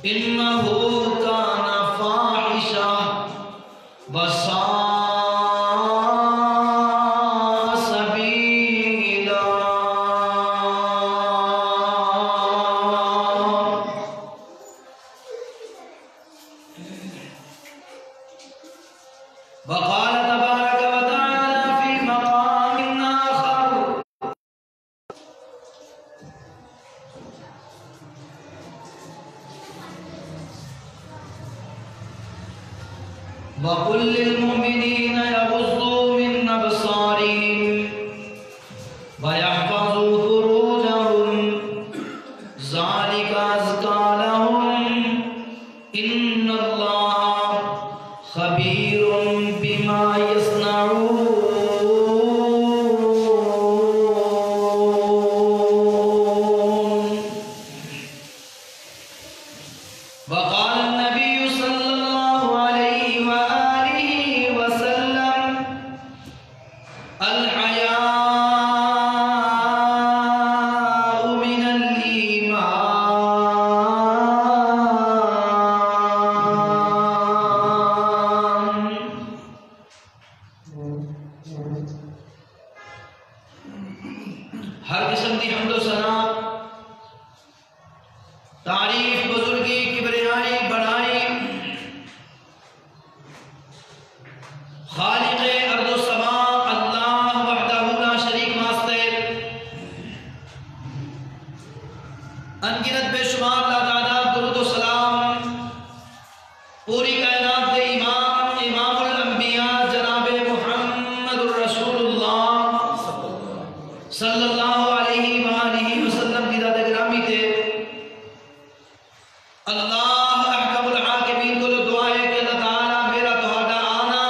إنه كان فاحشا وساء سبيلا. وقال تبارك وتعالى في مقام آخر: وَقُلْ لِلْمُؤْمِنِينَ يَغُضُّوا مِنْ أَبْصَارِهِمْ وَيَحْفَظُوا فُرُوجَهُمْ ذَلِكَ أَزْكَى لَهُمْ إِنَّ اللَّهَ خَبِيرٌ بِمَا يَصْنَعُونَ. وقال النبي صلى الله عليه وآله وسلم: الحياء من الإيمان. ہر قسم کی حمد و ثنا، تعریف، بزرگی، کبریائی، بڑائی خالق ارض و سماء اللہ وحدہ لا شریک واسطے انگنت بے شمار لاتعداد درود و سلام پوری کائنات کے امام، امام الانبیاء جناب محمد الرسول اللہ صلی اللہ علیہ وآلہ وسلم کی ذات گرامی تے اللہ احکم الحاکمین کو دعا ہے کہ اللہ تعالیٰ میرا تہاڈا آنا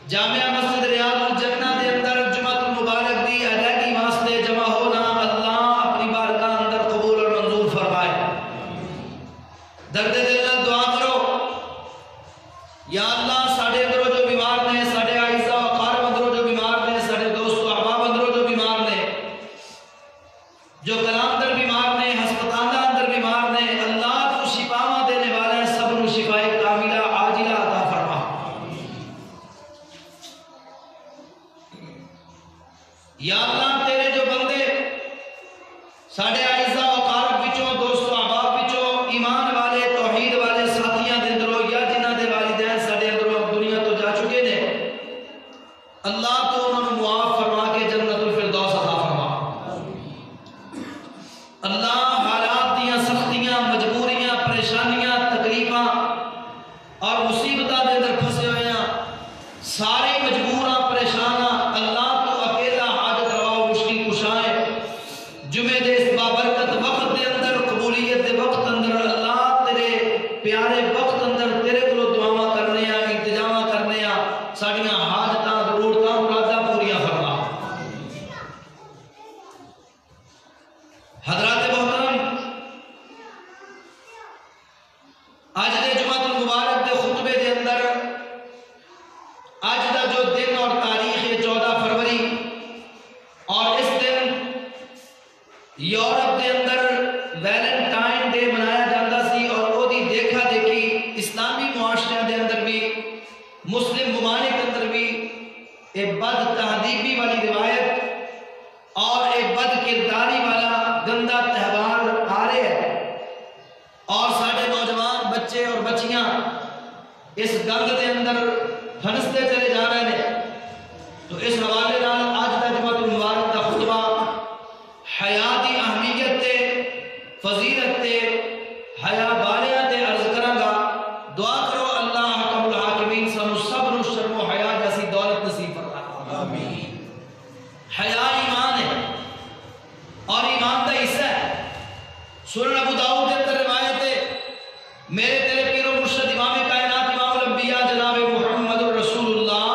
جامعہ مسجد ریاض الجنہ دے اندر جمعۃ المبارک دی ادائیگی واسطے جمع ہونا اللہ اپنی بارگاہ اندر قبول اور منظور فرمائے. درد دل نال دعا کرو، یا اللہ ساڈے اندروں جو بیمار نے، ساڈے اعزاء و اقارب اندروں جو بیمار نے، ساڈے دوست و احباب اندروں جو بیمار نے، جو کلام اندر بیمار نے، ہسپتالاں اندر بیمار نے، اللہ تو شفاواں دینے والا ہے، سب کو شفا کاملہ عاجلہ عطا فرما. یا اللہ تیرے جو بندے ساڈے اعزاء و اقارب وچوں، دوست و احباب وچوں ایمان والے، توحید والے ساتھیاں دے اندروں یا جنہاں دے والدین ساڈے اندروں دنیا تو جا چکے نے، اللہ تو انہوں نے معاف فرما کے جنت الفردوس عطا فرما. اللہ حالات دیاں سختیاں، مجبوریاں، پریشانیاں، تکلیفاں اور مصیبتاں دے اندر پھسے ہوئے ہیں، سارے مجبوراں، پریشاناں، اللہ تو اکیلا حاجت روا و مشکل کشا ہے. جمعے دے اس بابرکت وقت دے اندر، قبولیت دے وقت اندر، اللہ تیرے پیارے وقت اندر تیرے کو دعاواں کرنے ہیں، التجاواں کرنے ہیں، ساڑیاں حاجتاں، ضرورتاں، مراداں پوریاں فرما. حضرات محترم، آج دے جمعۃ المبارک دے خطبے دے اندر آج دا جو دن اور تاریخ ہے 14 فروری، اور اس دن یورپ دے اندر ویلنٹائن ڈے منایا جاتا سی، اور وہ دی دیکھا دیکھی اسلامی معاشرے دے اندر بھی، مسلم ممالک اندر بھی ایک بد تہذیبی والی روایت اور ایک بد کرداری والا گندا تہوار آ رہے ہیں، اور سارے نوجوان بچے اور بچیاں اس گند دے اندر پھنستے چلے جا رہے ہیں. تو اس حوالے نال آج دا جمعۃ المبارک دا خطبہ حیا دی اہمیت تے، فضیلت تے، حیا باریاں تے عرض کراں گا. دعا کرو اللہ حکم الحاکمین سانو صبر و شرم و حیا جیسی دولت نصیب فرمائے. آمین. حیا ایمان ہے اور ایمان کا حصہ ہے. سنن ابو داؤد کے اندر روایت ہے، میرے تیرے پیر و مرشد امام کائنات امام الانبیاء جناب محمد الرسول اللہ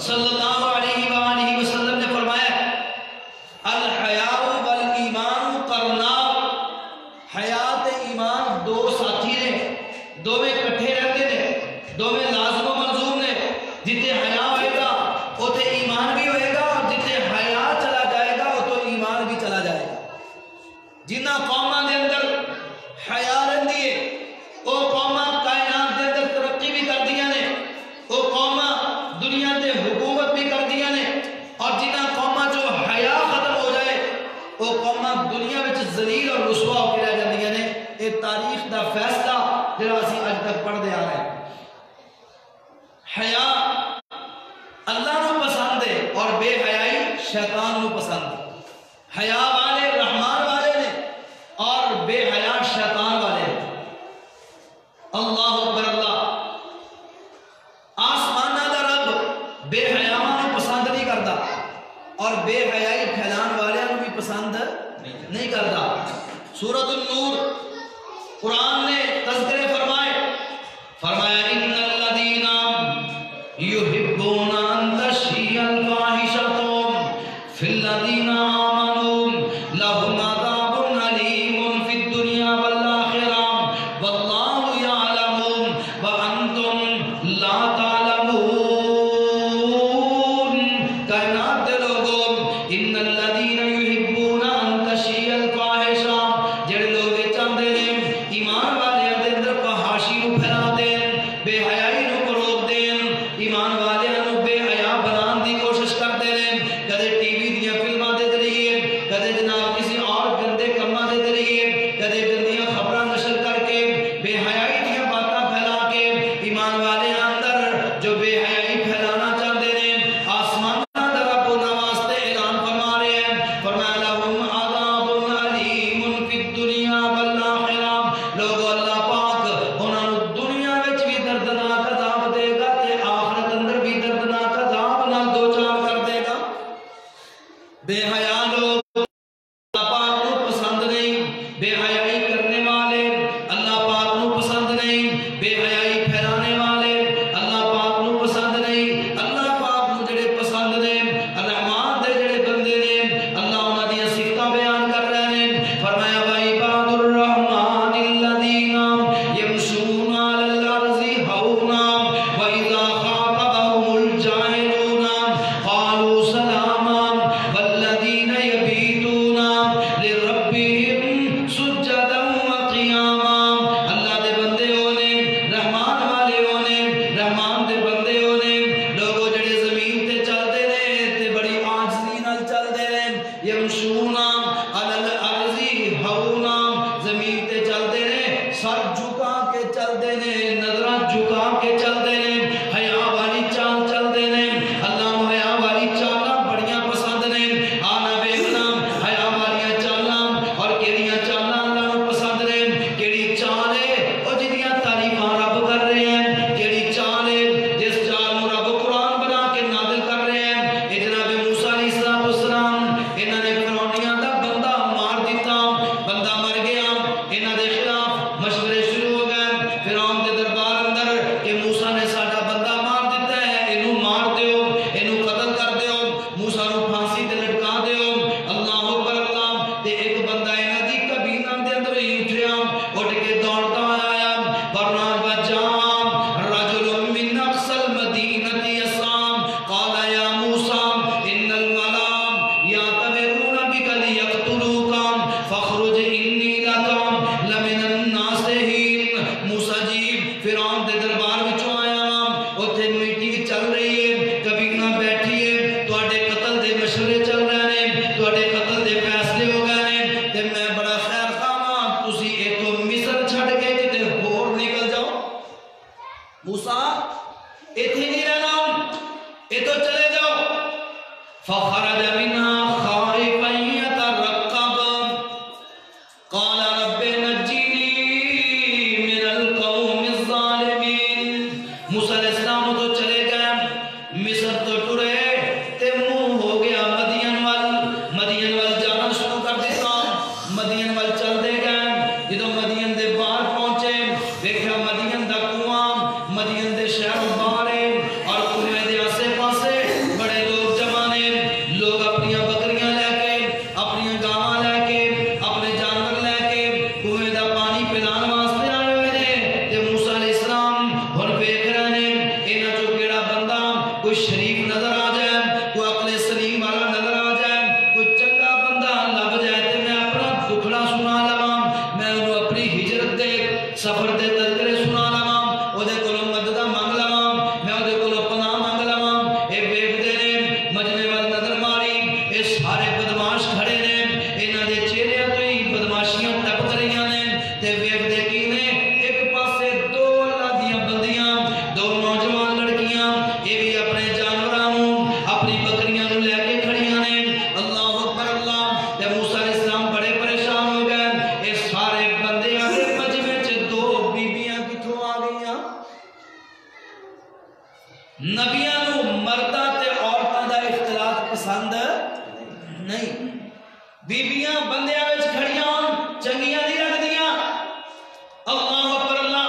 صلی اللہ علیہ وآلہ وسلم نے فرمایا: الحیاء والایمان قرناء. حیات ایمان دو ساتھی نے، دوویں کٹھے رہتے نے، دوویں لازم و ملزوم نے. جتنے حیا ہوئے گا اوتے ایمان بھی ہوئے گا، اور جتنے حیا چلا جائے گا وہ تو ایمان بھی چلا جائے گا. جنہ قوماں دے اندر حیا دنیا میں ذلیل اور رسوا ہو کے رہ جاندیاں نے. یہ تاریخ دا فیصلہ جڑا اسی اج تک پڑھتے آ رہے ہیں. حیا اللہ نو پسند ہے اور بے حیائی شیطان نو پسند ہے. حیا والے رحمان والے نے اور بے حیا شیطان والے نے. اللہ اکبر اللہ. آسمانہ دا رب بے حیاواں نو پسند نہیں کرتا اور بے حیائی پھیلان والے نو بھی پسند نہیں کرتا. سورۃ النور قرآن نے تذکرے فرمایا ان الذین یحبون ان تشیع الفاحشۃ فی الذین آمنوا لهم عذاب علیم فی الدنیا والآخرہ واللہ یعلم وانتم لا تعلمون. کائنات دے لوگوں ان الذین یحبون ان تشیع الفاحشۃ جڑے لوگ چاہتے ہیں ایمان والے دے اندر فحاشی نو پھیلا دین بے حیائی نو روک دین ایمان والے نو بے حیا بنان دی کوشش کرتے ہیں کدے ٹی وی دیاں فلماں دے ذریعے کدے جناب کسی اور گندے کماں دے ذریعے کدے گندیاں خبراں نشر کر کے بے حیائی دیاں باتاں پھیلا کے ایمان والے اندر جو بے حیائی پھیلانا چاہتے ہیں آسمان دا رب انہاں واسطے اعلان فرما رہے ہیں. فرمایا لہم عذاب علیم فی الدنیا والآخرہ. لوگو اللہ پاک انہاں نو دنیا وچ بھی دردناک عذاب دے گا تے آخرت اندر بھی دردناک عذاب نال دوچار کر دے گا. بے حیا لوگ اللہ پاک کو پسند نہیں. بے حیائی کرنے والے اللہ پاک کو پسند نہیں. بے حیائی پھیلانے والے اللہ پاک کو پسند نہیں. اللہ پاک کو جڑے پسند نے رحمان دے جڑے بندے نے اللہ انہاں دی صفتاں بیان کر رہے ہیں. فرمایا وعباد الرحمن الذین یمشون علی الارض ہونا واذا خاطبهم الجاہلون قالوا سلاما والذین یبیتون لربهم سجدا وقیاما. اللہ دے بندے ہونے رحمان والے ہونے رحمان دے بندے ہونے لوگوں جڑے زمین تے چلتے نے تے بڑی عاجزی نال چلتے نے. یمشون علی الارض ہونا زمین تے چلتے نے سر جھکا کے چلتے نے نظراں جھکا کے چلتے نے حیا والی چال چلتے نے. اللہ نو حیا والی چالاں بڑیاں پسند نے. آنا ویکھنا حیا والیاں چالاں اور کیڑیاں چالاں اللہ نو پسند نے. کیڑی چال ہے او جدیاں تعریفاں رب کر رہے ہیں. کیڑی چال ہے جس چال نو رب قرآن بنا کے نازل کر رہے ہیں. اے جناب موسیٰ علیہ السلام انہاں نے فرعونیاں دا بندہ مار دیتا. بندہ مر گیا. انہاں دے خلاف مشورے شروع ہو گئے فرعون دے دربار اندر کہ موسیٰ نے ساڈا بندہ مار دیتا ہے اینو مار دیو اینو قتل کر دیو موسیٰ نو پھانسی تے لٹکا دیو. اللہ اکبر اللہ. تے ایک بندہ انہاں دی کابینہ دے اندر ہی اٹھیا اٹھ کے دوڑتا آیا. ورنہ وجاء رجل من اقصى المدینہ یسعی قال یا موسیٰ ان الملا یعتمرون بک لیقتلوک فاخرج انی لک لمن الناصحین. موسیٰ جی فرعون دے دربار وچوں آیا اوتھے میٹنگ چل رہی ہے کابینہ بیٹھی ہے تواڈے قتل دے مشورے چل رہے ہیں تواڈے قتل دے فیصلے ہو گئے ہیں تے میں بڑا خیر خواہ تسی ایتھوں مصر چھڈ کے کتے ہور نکل جاؤ. موسیٰ ایتھے نہیں رہنا ایتھوں چلے جاؤ. فخرج منها خائفا يترقب قال رب نجنی من القوم الظالمین. موسیٰ علیہ السلام تو چلے گئے مصر تو ٹرے تے منہ ہو گیا مدین وال جانا شروع کر دیتا. مدین وال چلتے گئے. جدو مدین دے باہر پہنچے دیکھا مدین دا کنواں مدین دے شہر باہر ہے اور کنویں دے آسے پاسے بڑے لوگ جمع نے. لوگ اپنیاں بکریاں لے کے اپنیاں گاواں لے کے اپنے جانور لے کے کنویں دا پانی پلان واسطے آئے ہوئے نے. تے موسیٰ علیہ السلام ہن ویکھ رہے نے انہاں چوں کیڑا بندہ کوئی شریف نظر آ جائے کوئی عقل سلیم والا نظر آ جائے کوئی چنگا بندہ لب جائے تے میں اپنا دکھڑا بندیاں وچ کھڑیاں ہون چنگیاں نہیں لگدیاں. اللہ اکبر اللہ.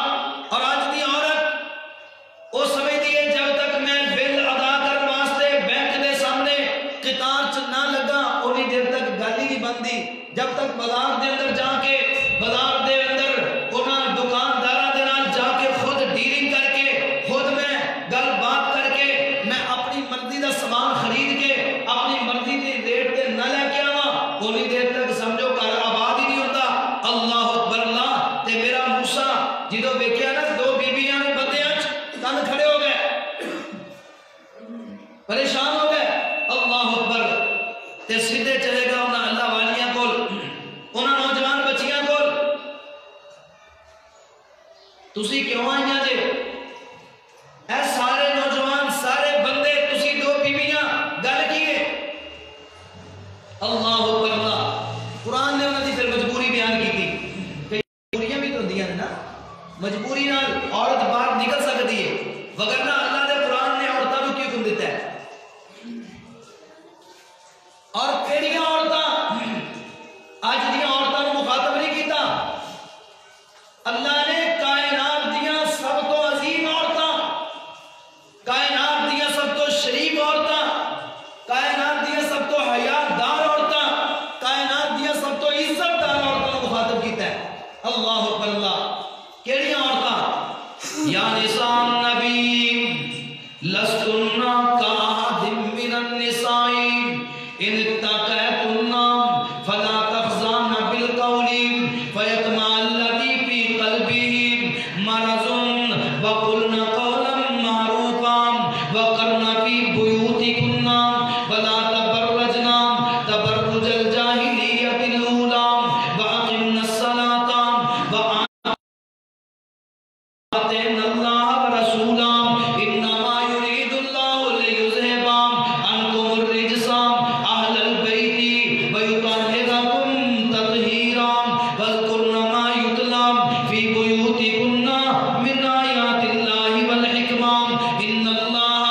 اور اج دی عورت وہ سمجھدی ہے جب تک میں بل ادا کرن واسطے بینک دے سامنے قطار چ نہ لگا اونی دیر تک گل ہی نہیں بنتی. جب تک بازار دے اندر جا کے بازار دے اندر انہاں دکانداراں دے نال جا کے خود ڈیلنگ کر کے خود میں گل بات کر کے میں اپنی مرضی دا سامان خرید کے اپنی مرضی دے ریٹ تے نہ لے کے آواں اونی دیر تک سمجھو گھر آباد ہی نہیں ہوتا. اللہ اکبر اللہ. تے میرا موسیٰ جدوں ویکھیا نا دو بیبییاں نے بندیاں کن کھڑے ہو گئے پریشان ہو گئے. اللہ اکبر. تے سیدھے چلے گا انہاں اللہ والیاں کول انہاں نوجوان بچیاں کول. تسی کیوں آئیاں جے اے سارے نوجوان سارے بندے تسی دو بیبیاں گل کیے. اللہ اکبر اللہ. قرآن نے انہاں دی پھر مجبوری بیان کی تھی. مجبوریاں بھی تو ہوندیاں نے نا. مجبوری نال عورت باہر نکل سکتی ہے وگرنہ اللہ دے قرآن نے عورتاں نوں کیوں حکم دیتا ہے. اور کیڑیاں عورتاں اج دیاں عورتاں نوں مخاطب نہیں کیتا. اللہ نے کائنات دیاں سب تو عظیم عورتاں کائنات دیاں سب تو شریف عورتاں کائنات دیاں سب تو حیادار عورتاں کائنات دیاں سب تو عزت دار عورتاں نوں مخاطب کیتا ہے. اللہ اکبر اللہ. کیڑیاں عورتاں؟ یا نساء النبی لستن کاحد من النساء ان اتقیتن فلا تخضعن بالقول فیطمع الذی فی قلبہ مرض وقلن قولا معروفا وقرن فی بیوتکن ولا تبرجن تبرج الجاہلیۃ الاولی واقمن الصلاۃ وآتین اللہ ورسولہ انما یرید اللہ لیذہب عنکم الرجس اہل البیت ویطہرکم تطہیرا واذکرن ما یتلی فی بیوتکن من آیات اللہ والحکمہ ان اللہ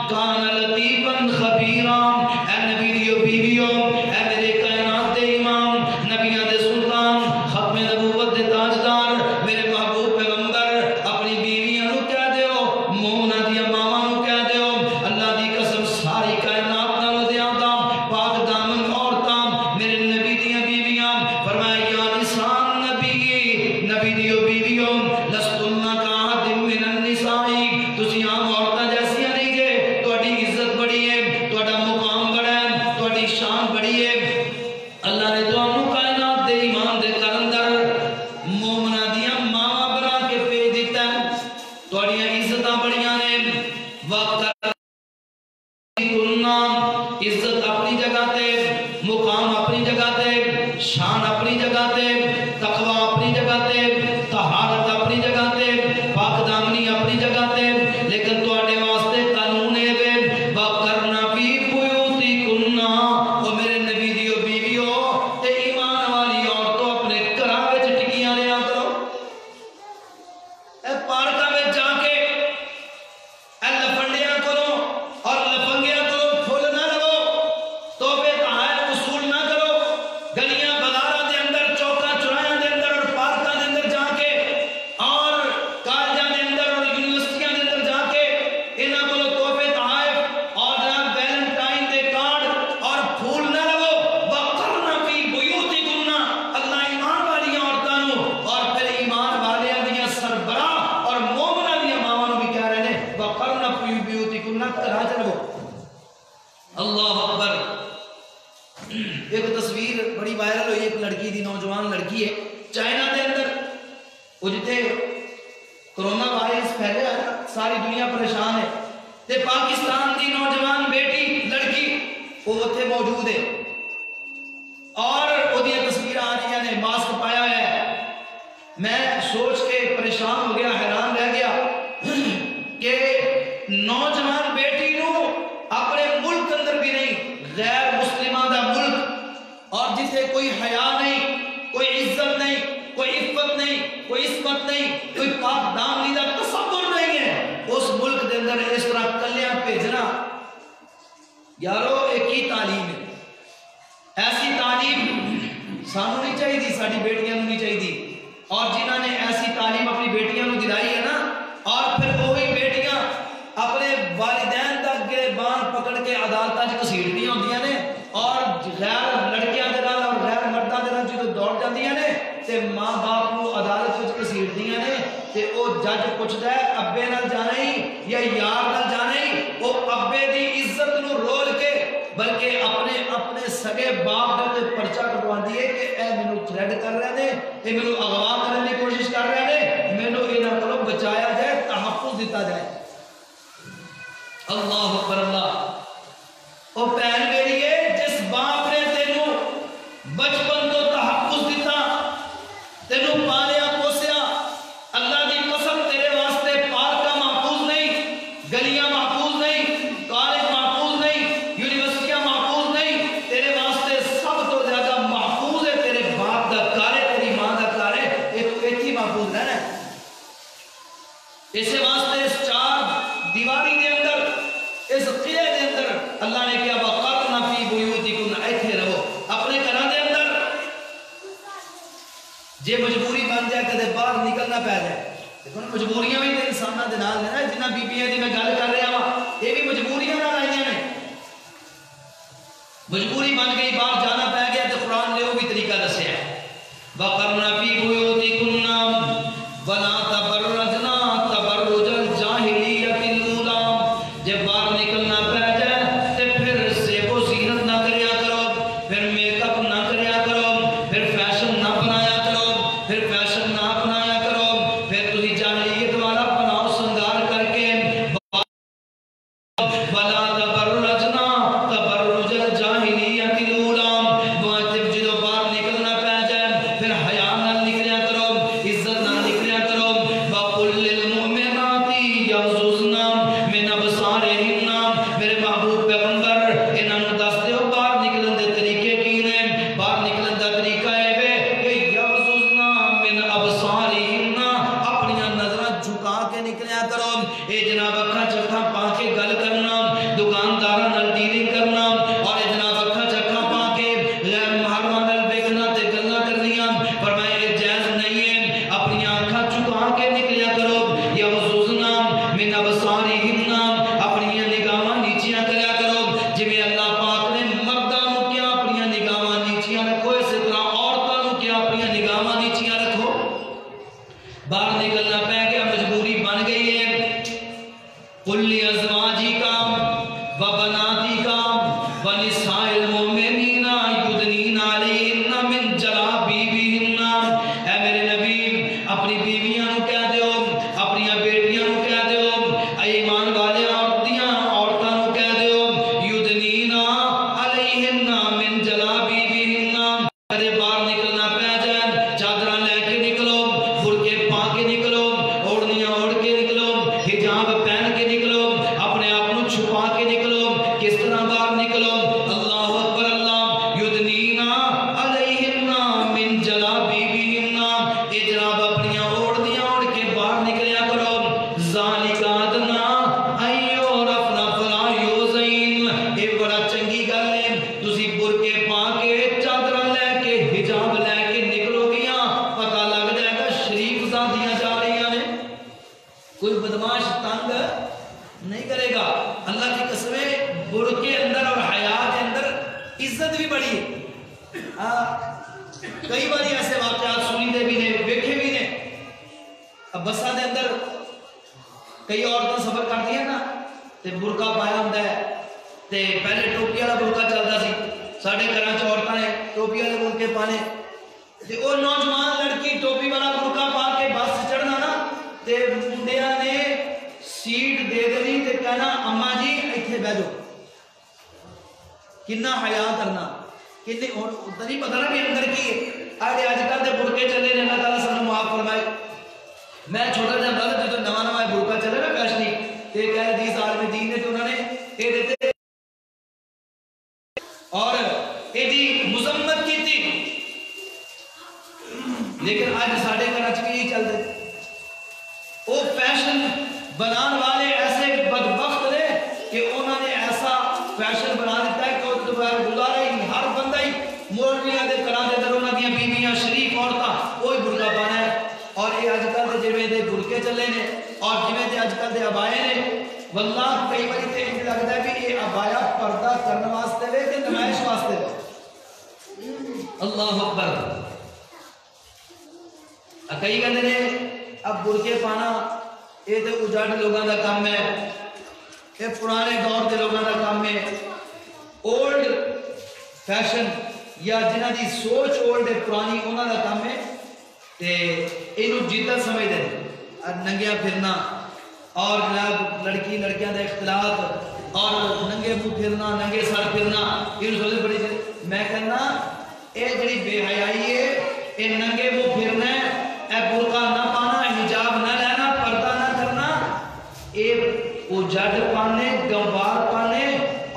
کان لطیفا خبیرا. اے نبی دیو بیویوں اے میرے کائنات دے امام نبیاں دے سلطان ختم نبوت دے تاجدار میرے محبوب پیغمبر اپنی بیویاں نوں کہہ دیو مومناں دیاں ماواں نوں کہہ دیو اللہ دی قسم ساری کائنات نال زیادہ پاک دامن عورتاں میرے نبی دیاں بیویاں. فرمایا یا نساء النبی نبی دیو بیویوں لستن کاحد من النساء تسی عام عورتاں جیسیاں نہیں جے. تہاڈی عزت بڑی ہے تہاڈا مقام بڑا ہے تہاڈی شان بڑی ہے. اللہ نے تانوں کائنات دے ایمان دے گھر اندر مومناں دیاں ماواں بنا کے بھیج دیتا ہے. تہاڈیاں عزتاں بڑیاں نے. وقت عزت اپنی جگہ تے مقام اپنی جگہ تے شان اپنی جگہ تے تقوی اپنی جگہ تے طہارت اپنی جگہ تے پاک دامنی اپنی جگہ تے. لیکن تواڈے واسطے قانون ہے وے وقرنا فی بیوتکن او میرے نبی دیو بیویوں تے ایمان والی عورتوں اپنے گھراں وچ ٹکیاں رہیا کرو. اے پارکاں وچ جا کے اے لفنڈیاں کرو اور لفنگیاں کرو پھول نہ لو توبے تحائف وصول نہ کرو. گلیاں بازاراں دے اندر چوکاں چوراہاں دے اندر اور پارکاں دے اندر جا کے اور کالجاں دے اندر اور یونیورسٹیاں دے اندر جا کے انہاں کولوں توبے تحائف اور جناب ویلنٹائن دے کارڈ اور پھول نہ لو. وقرن فی بیوتکن اللہ ایمان والی عورتاں نوں اور پھر ایمان والیاں دیاں سربراہ اور مومناں دیاں ماواں نوں بھی کہہ رہے نے وقرن فی بیوتکن گھراں چ رہو. اللہ اکبر. ایک تصویر بڑی وائرل ہوئی ایک لڑکی دی نوجوان لڑکی ہے چائنا دے اندر وہ جتے کرونا وائرس پھیلیا ہے ساری دنیا پریشان ہے تے پاکستان دی نوجوان بیٹی لڑکی وہ اتنے موجود ہے اور وہ تصویر آ رہی نے ماسک پایا ہے. میں سوچ کے پریشان ہو گیا حیران رہ گیا کہ نوجوان بیٹی نو اپنے ملک اندر بھی نہیں غیر مسلمہ دا ملک اور جسے کوئی حیا نہیں کوئی عزت نہیں کوئی عفت نہیں کوئی عصمت نہیں کوئی پاک دامنی دا تصور نہیں ہے اس ملک دے اندر اس طرح کلیاں بھیجنا یارو ایک ہی تعلیم ہے. ایسی تعلیم سانو نہیں چاہیے، ساری بیٹیاں نہیں چاہیے۔ اور جنہوں نے ایسی تعلیم اپنی بیٹیاں دلائی ہے نا، اور پھر وہی بیٹیاں اپنے والدین تک گربان پکڑ کے عدالتیں گھسیٹدیاں ہوندیاں نے، اور غیر لڑکیاں دے نال اور غیر مرداں دے نال جدوں دوڑ جاندیاں نے تے ماں باپ کو عدالت وچ گھسیٹدیاں نے، تے او جج پوچھدا ہے ابے نال جانا ہی یا یار نال جانا ہی، او ابے دی عزت نو رول کے بلکہ اپنے سگے باپ دے پرچہ کٹواندی ہے کہ اے مینوں تھریڈ کر رہے نے، اے مینوں اغوا کرنے کی کوشش کر رہے نے، مینوں انہاں کولوں بچایا جائے، تحفظ دیتا جائے۔ اللہ اکبر اللہ۔ او بہن میری ہے، جس باپ نے تینوں بچپن تو تحفظ دیتا، تینوں پالیا پوسیا، اللہ دی قسم تیرے واسطے پارکاں محفوظ نہیں، گلیاں محفوظ نہیں، کالج محفوظ نہیں، یونیورسٹیاں محفوظ نہیں، تیرے واسطے سب تو زیادہ محفوظ ہے تیرے باپ دا گھر ہے، تیری ماں دا گھر ہے، ایک ہی محفوظ رہنا ہے۔ اسے واسطے اس چار دیواری دے اندر، اس قلعے دے اندر اللہ نے کیا وقرن فی بیوتکن، ایتھے رہو اپنے گھراں دے اندر۔ جے مجبوری بن جائے کدے باہر نکلنا پے جائے، دیکھو نا مجبوریاں بھی انساناں دے نال نے، جنہاں بیبیاں دی میں گل کر رہا ہاں یہ بھی مجبوریاں نال آئیاں نے۔ مجبوری بن گئی باہر جانا پے گیا تو قرآن نے وہ بھی طریقہ دسیا ہے، وقرن فی بیوتکن ولا تبرجنا تبرج الجاہلیت الاولی، جب باہر نکلنا پے جائے تے پھر زیب و زینت نہ کریا کرو، پھر میک اپ نہ کریا کرو، پھر فیشن نہ بنایا کرو، پھر فیشن نہ اپنایا کرو، پھر تسی جاہلیت والا بناؤ سنگار کر کے ولا تبرجنا تبرج الجاہلیت الاولی، جدو باہر نکلنا پے جائے پھر حیا نال نکلیا کرو، عزت نال نکلیا کرو، وَقُلْ لِلْمُؤْمِنَاتِ يَغْضُضْنَ مِنْ أَبْصَارِهِنَّ، میرے محبوب پیغمبر انہاں نوں دس دیو باہر نکلن دے طریقے کی نے، باہر نکلن دا طریقہ ہے کہ یغضضن من ابصارہن، اپنی نظراں جھکا کے نکلیا کرو، اے جناب اکھاں چکھاں پا کے گل کرنا، دکانداراں نال ڈیلنگ کرنا، اور اے جناب اکھاں چکھاں پا کے غیر محرماں نال ویکھنا تے گلاں کرنیاں، فرمایا اے جائز نہیں ہے، اپنی آنکھاں چکا کے نکلیا کرو، یغضضن من ابصارہن، اپنی نگاہاں نیچیاں کریا کرو، جویں اللہ پاک نے مرداں نوں کیا اپنی نگاہاں نیچیاں رکھو، اسی طرح عورتاں نوں کیا اپنی نگاہاں نیچیاں رکھو۔ باہر نکلنا پے گیا، مجبوری بن گئی ہے، قُلْ لِأَزْوَاجِكَ وَبَنَاتِكَ وَنِسَاءِ الْمُؤْمِنِينَ يُدْنِينَ عَلَيْهِنَّ مِنْ جَلَابِيبِهِنَّ، اے میرے نبی اپنی بیویاں نوں کہہ دیو، اپنی بیٹیاں نوں کہہ دیو، اے ایمان والے عورتاں نوں کہہ دیو، یُدْنِينَ عَلَيْهِنَّ مِنْ جَلَابِيبِهِنَّ، کدے باہر نکلنا پے جائے چادراں لے کے نکلو، برقعے پا کے نکلو، اوڑھنیاں اوڑھ کے نکلو، حجاب پہن کے نکلو، اپنے آپ کو چھپا کے نکلو، کس طرح باہر نکلو، اللہ اکبر اللہ، یدنین علیہن من جلابیبہن، اے جناب اپنی اوڑھنیاں اوڑھ کے باہر نکلیا کرو، ذالک ادنی ان یعرفن فلا یؤذین، اے بڑا چنگی گل ہے، تسی برقعے پا کے چادراں لے کے حجاب لے کے نکلو گیاں، پتہ لگ جائے گا شریف زادیاں جا رہی ہیں، کوئی بدماش تنگ نہیں کرے گا۔ اللہ کی قسم ہے برقعے اندر اور حیا کے اندر عزت بھی بڑی ہے۔ کئی باری ایسے واقعات سنی دے بھی نے، ویکھے بھی نے، اب بساں دے اندر کئی عورتیں سفر کرتی ہیں نا تے برقع پایا ہوندا ہے، تے پہلے ٹوپی والا برقع چلدا سی، ساڈے گھراں چ عورتاں نے ٹوپی والے برقعے پانے، تے او نوجوان لڑکی ٹوپی والا برقع پا کے بس چڑھنا نا تے منڈیاں نے سیٹ دے دینی تے کہنا اما جی ایتھے بیٹھ جاؤ، کنا حیا کرنا، کتنی نہیں پتہ نا بھی اندر کی اج کل دے برقعے چلے نے، اللہ تعالیٰ سانوں معاف فرمائے۔ میں چھوٹا جہا ہوندا جدوں نواں برقعہ چلے نا فیشنی تے کہہ حدیث عالم دین نے تے انہوں نے اے دیتے اور ایدی مذمت کی تھی، لیکن آج ساڑھے کراچی بھی یہی چل دے، وہ فیشن بنان والے ایسے بدبخت نے کہ انہوں نے ایسا فیشن بنا دیتا ہے کہ دوبارہ گزارا ہی نہیں، ہر بندہ ہی مولویاں دے کراں دے اندر انہاں دی چلے نے اور جویں تے اج کل دے ابائے نے واللہ کئی باری تے انج لگدا ہے کہ یہ ابایا پردہ کرن واسطے وے کہ نمائش واسطے وے. اللہ اکبر. کئی کہندے نے اب برقے پانا یہ تے اجاڑ لوگاں دا کام ہے, یہ پرانے دور دے لوگاں دا کام ہے. اولڈ فیشن یا جنہ دی سوچ اولڈ ہے پرانی انہاں دا کام ہے تے اینو جدت سمجھ دے ننگیا پھرنا اور جناب لڑکی لڑکیاں دا اختلاط اور ننگے منہ پھرنا ننگے سر پھرنا یہ سب سے بڑی. میں کہنا اے جڑی بے حیائی ہے اے ننگے منہ پھرنا ہے, اے برقع نہ پانا, حجاب نہ لینا, پردہ نہ کرنا, اے اجڑ پانے گنوار پانے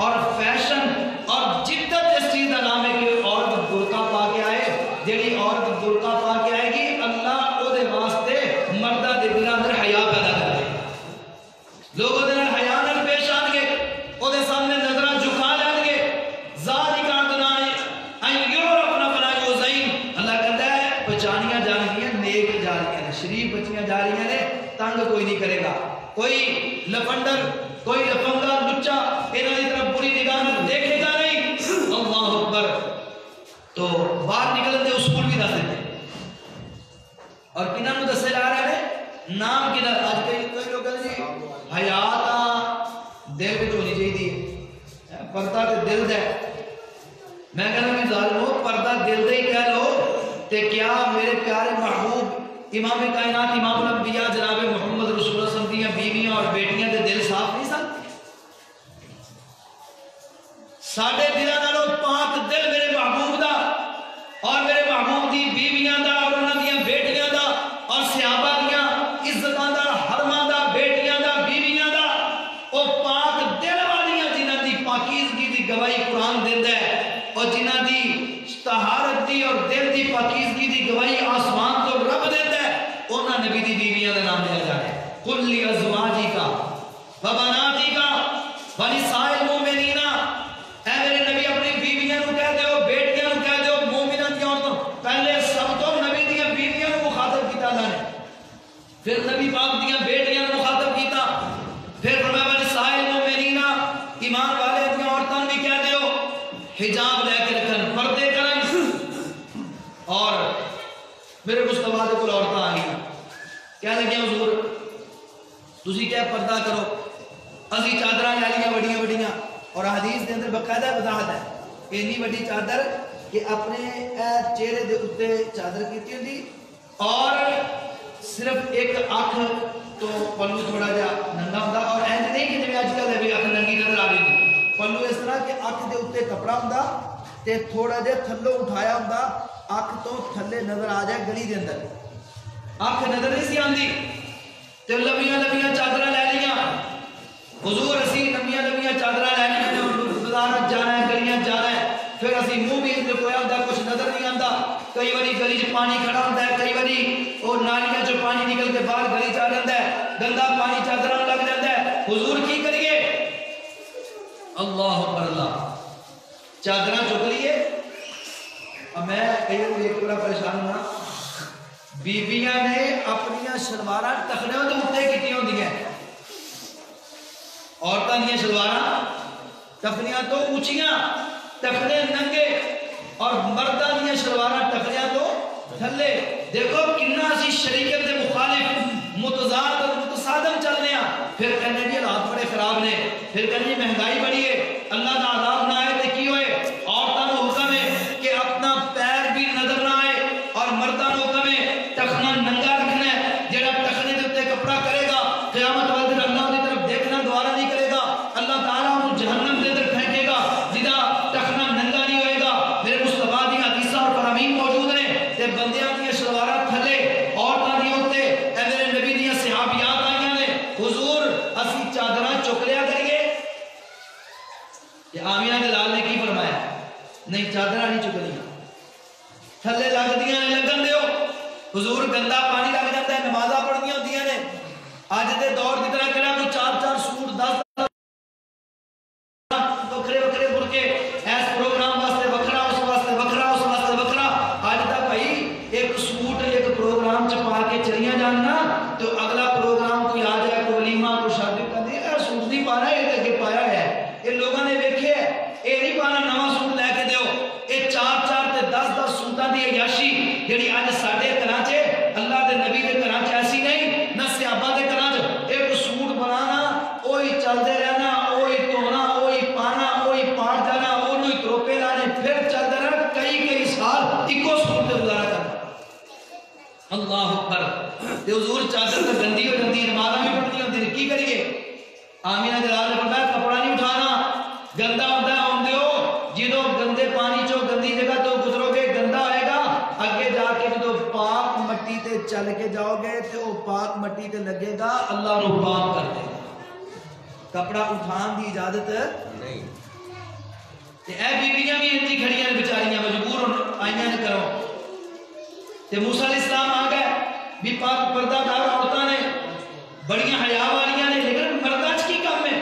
اور فیشن اور جدت اس چیز کا نام ہے کہ عورت برقع پا کے آئے. جڑی عورت برقع پا کے آئے گی اللہ او دے واسطے مردہ دے دل اندر حیا پیدا کر دے گا. لوگ او دے نال حیا نال پیش آن گے, او دے سامنے نظراں جھکا لین گے. ذالک ادنی ان یعرفن فلا یؤذین. اللہ کہتا ہے پہچانیاں جان گیاں نیک جا رہی ہیں, شریف بچیاں جا رہی ہیں, تنگ کوئی نہیں کرے گا. کوئی لفنڈر کوئی لفنگا لچا انہاں دی طرف بری نگاہ نال دیکھے گا نہیں. اللہ اکبر. تو باہر نکلن دے اصول بھی دس دیتے اور کنہاں نوں دسے جا رہے ہیں نام کنہاں. اج کئی لوگ کہندے جی حیا تاں دل وچ ہونی چاہیے, پردہ تے دل دا ہے. میں کہنا بھی ظالمو پردہ دل دا ہی کہہ لو تے کیا میرے پیارے محبوب امام کائنات امام الانبیاء جناب محمد رسول اللہ صلی اللہ علیہ وسلم دیاں بیویاں اور بیٹیاں دے دل صاف نہیں سن؟ ساڈے دلاں نالوں پاک دل میرے محبوب دا اور میرے محبوب دی بیویاں دا اور انہاں دیاں بیٹیاں دا اور صحابہ دیاں عزتاں دا حرماں دا بیٹیاں دا بیویاں دا او پاک دل والیاں جنہاں دی پاکیزگی دی گواہی قرآن دیندا ہے اور جنہاں دی طہارت دی اور دل دی پاکیزگی دی گواہی آسمان تو رب دیندا ہے انہاں نبی دی بیویاں دا نام لیا جائے. قل لازواجک وبناتک ونساء المؤمنین. اے میرے نبی اپنی بیویاں نوں کہہ دیو, بیٹیاں نوں کہہ دیو, مومناں دی عورتوں. پہلے سب تو نبی دی بیویاں نوں مخاطب کیتا اللہ نے, پھر نبی پاک دی بیٹیاں نوں مخاطب کیتا, پھر فرمایا ونساء المؤمنین ایمان والے دی عورتاں بھی کہہ دیو حجاب لے کے رکھن, پردے کرن. اور میرے مصطفیٰ دے کول عورتاں آ گئیاں کہنے لگے حضور تسی کیا پردہ کرو, اسی چادراں لے لیاں وڈیاں وڈیاں اور حدیث دے اندر باقاعدہ وضاحت ہے اینی وڈی چادر کہ اپنے چہرے دے اوتے چادر کیتی ہوندی اور صرف ایک اکھ تو پلو تھوڑا جا ننگا ہوندا اور اینج نہیں کہ جویں اج کل بھی اکھ ننگی نظر آ رہی, پلو اس طرح کہ اکھ دے اوتے کپڑا ہوندا تے تھوڑا جا تھلوں اٹھایا ہوندا, اکھ تو تھلے نظر آ جائے گلی دے اندر, اکھ نظر نہیں سی آندی. تے لمبیاں لمبیاں چادراں لے لیاں حضور, اسی لمبیاں لمبیاں چادراں لے لیاں بازار جانا ہے گلیاں جانا ہے, پھر اسی منہ بھی لکویا ہوندا کچھ نظر نہیں آندا. کئی باری گلی چ پانی کھڑا ہوندا ہے, کئی باری وہ نالیاں چ پانی نکل کے باہر گلی چ آ جاندا ہے, گندا پانی چادراں لگ جاندا ہے. حضور کی کریے؟ اللہ اکبر. اللہ چادراں چک لیے. اب میں کئی بار ایک بڑا پریشان ہوں, بیبیاں نے اپنی شلواراں ٹخنیاں دے اوتے کیتیاں ہوندیاں, عورتاں دیاں شلواراں ٹخنیاں تو اونچیاں, ٹخنے ننگے, اور مرداں دیاں شلواراں ٹخنیاں تو تھلے. دیکھو کنا اسی شریعت دے مخالف متضاد اور متصادم چلنے ہیں. پھر کہنے جی حالات بڑے خراب نے, پھر کہنے جی مہنگائی بڑی ہے, اللہ دا عذاب نہ آئے تے کی ہوئے. عورتاں نوں حکم ہے کہ اپنا پیر بھی نظر نہ آئے اور مرداں نوں حکم ہے ٹخنا ننگا رکھنا ہے. جڑا ٹخنے دے اوتے کپڑا کرے گا قیامت والے دن اللہ دی طرف دیکھنا دوبارہ نہیں کرے گا, اللہ تعالیٰ انہوں جہنم دے اندر پھینکے گا. جدا ٹخنا ننگا نہیں ہوئے گا. میرے مصطفیٰ دی حدیثاں اور فرامین موجود نے تے بندیاں دی شلواراں تھلے, عورتاں دی اوتے. اے میرے نبی دی صحابیات آئیاں نے, حضور اسی چادراں چک لیا کریے. کہ آمینہ دلال نے کی فرمایا؟ نہیں چادراں نہیں چکنیاں, تھلے لگدیاں نے لگن دیو. حضور گندا پانی لگ جاتا ہے, نمازاں پڑھنیاں ہوندیاں نے. اج دے دور دی طرح کہڑا کوئی 4 سوٹ 10 وکھرے وکھرے برقے, ایس پروگرام واسطے وکھرا, اس واسطے وکھرا, اس واسطے وکھرا. اج تک بھائی ایک سوٹ ایک پروگرام چ پا کے چلیاں جاننا تو اگلا جڑی اج ساڈے گھراں چ اللہ دے نبی دے گھراں چ ایسی نہیں، نہ صحابہ دے گھراں چ ایک سوٹ بنانا وہی چلتے رہنا، وہی دھونا، وہی پانا، وہی پاٹ جانا، وہی تروپے لانے، پھر چلتے رہنا کئی سال ایکو سوٹ تے گزارا کرنا۔ اللہ اکبر۔ تے حضور چادر تے گندی ہو جاندی، نمازاں بھی پڑھنی ہوندی، کی کریے؟ آمینہ جلال نے فرمایا کپڑا نہیں اٹھانا، گندا ہوتا ہے ہوندے ہو، جدو گندے پانی چو گندی جگہ تو گزرو گے گندا ہوئے گا، اگے جا کے جدو پاک مٹی تے چل کے جاؤ گے تو وہ پاک مٹی تے لگے گا، اللہ نو پاک کر دے گا۔ کپڑا اٹھان دی اجازت نہیں۔ تے اے بیویاں بھی انجی کھڑیاں بیچاریاں مجبور آئیاں نے کرو۔ تے موسیٰ علیہ السلام آ گئے بھی پاک پردہ دار عورتاں نے بڑیاں حیا والیاں نے، لیکن مرداں چ کی کام ہے؟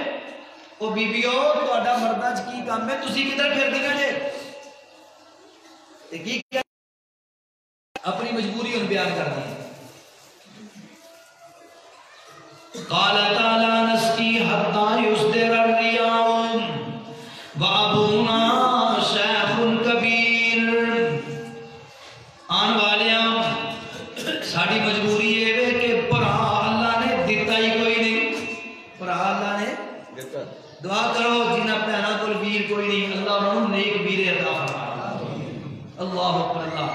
او بیبیو تہاڈا مرداں چ کی کام ہے؟ تسی کدھر پھردیاں جے؟ تے کی اپنی مجبوری ان بیان کر دی۔ قال تعالی نسقی حتی یصدر الریاء وابونا شیخ کبیر۔ آن والیاں ساڑی مجبوری یہ ہے کہ پرا اللہ نے دیتا ہی کوئی نہیں، پرا اللہ نے دعا کرو جنہ پہنا کل ویر کوئی نہیں، اللہ انہوں نیک ویر عطا فرمائے۔ اللہ اکبر۔ اللہ